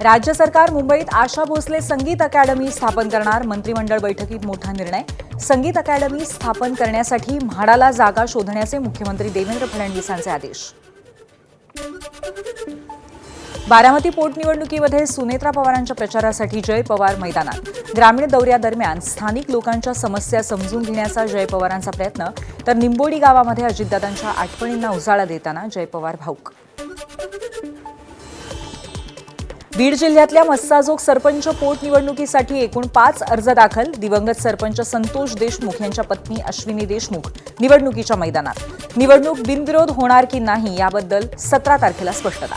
राज्य सरकार मुंबईत आशा भोसले संगीत अकादमी स्थापन करणार. मंत्रिमंडळ बैठकीत मोठा निर्णय. संगीत अकादमी स्थापन करण्यासाठी म्हाडाला जागा शोधण्याचे मुख्यमंत्री देवेंद्र फडणवीसांचे आदेश. बारामती पोटनिवडणुकीमध्ये सुनेत्रा पवारांच्या प्रचारासाठी जय पवार मैदानात. ग्रामीण दौऱ्यादरम्यान स्थानिक लोकांच्या समस्या समजून घेण्याचा जय पवारांचा प्रयत्न, तर निंबोडी गावामध्ये अजितदादांच्या आठवणींना उजाळा देताना जय पवार भाऊक. बीड जिल्ह्यातल्या मस्साजोग सरपंच पोटनिवडणुकीसाठी एकूण 5 अर्ज दाखल. दिवंगत सरपंच संतोष देशमुख यांच्या पत्नी अश्विनी देशमुख निवडणुकीच्या मैदानात. निवडणूक बिनविरोध होणार की नाही याबद्दल 17 तारखेला स्पष्टता.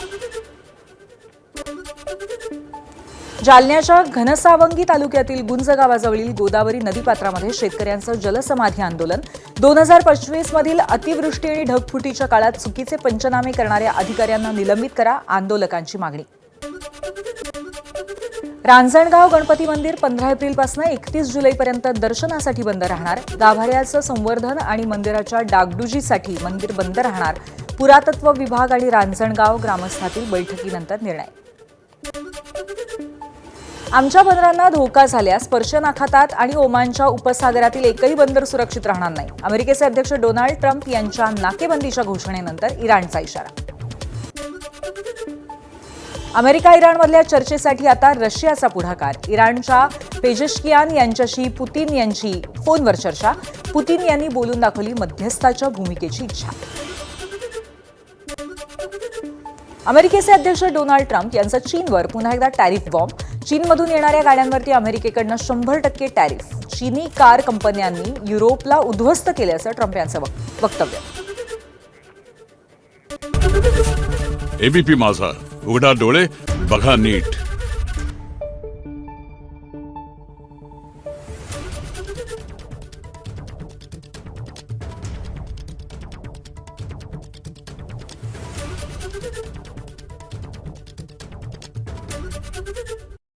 जालन्याच्या घनसावंगी तालुक्यातील गुंज गावाजवळील गोदावरी नदीपात्रामध्ये शेतकऱ्यांचं जलसमाधी आंदोलन. 2025 मधील अतिवृष्टी आणि ढगफुटीच्या काळात चुकीचे पंचनामे करणाऱ्या अधिकाऱ्यांना निलंबित करा, आंदोलकांची मागणी. रांजणगाव गणपती मंदिर 15 एप्रिलपासून 31 जुलैपर्यंत दर्शनासाठी बंद राहणार. गाभाऱ्याचं संवर्धन आणि मंदिराच्या डागडुजीसाठी मंदिर बंद राहणार. पुरातत्व विभाग आणि रांजणगाव ग्रामस्थातील बैठकीनंतर निर्णय. आमच्या बंदरांना धोका झाल्यास पर्शियन आखातात आणि ओमानच्या उपसागरातील एकही बंदर सुरक्षित राहणार नाही. अमेरिकेचे अध्यक्ष डोनाल्ड ट्रम्प यांच्या नाकेबंदीच्या घोषणेनंतर इराणचा इशारा. अमेरिका इराणमधल्या चर्चेसाठी आता रशियाचा पुढाकार. इराणच्या पेजेशकियान यांच्याशी पुतीन यांची फोनवर चर्चा. पुतीन यांनी बोलून दाखवली मध्यस्थाच्या भूमिकेची इच्छा. अमेरिकेचे अध्यक्ष डोनाल्ड ट्रम्प यांचा चीनवर पुन्हा एकदा टॅरिफ बॉम्ब. चीनमधून येणाऱ्या गाड्यांवरती अमेरिकेकडनं 100% टॅरिफ. चीनी कार कंपन्यांनी युरोपला उद्ध्वस्त केल्याचं ट्रम्प यांचं वक्तव्य. एबीपी माझा, उघडा डोळे बघा नीट.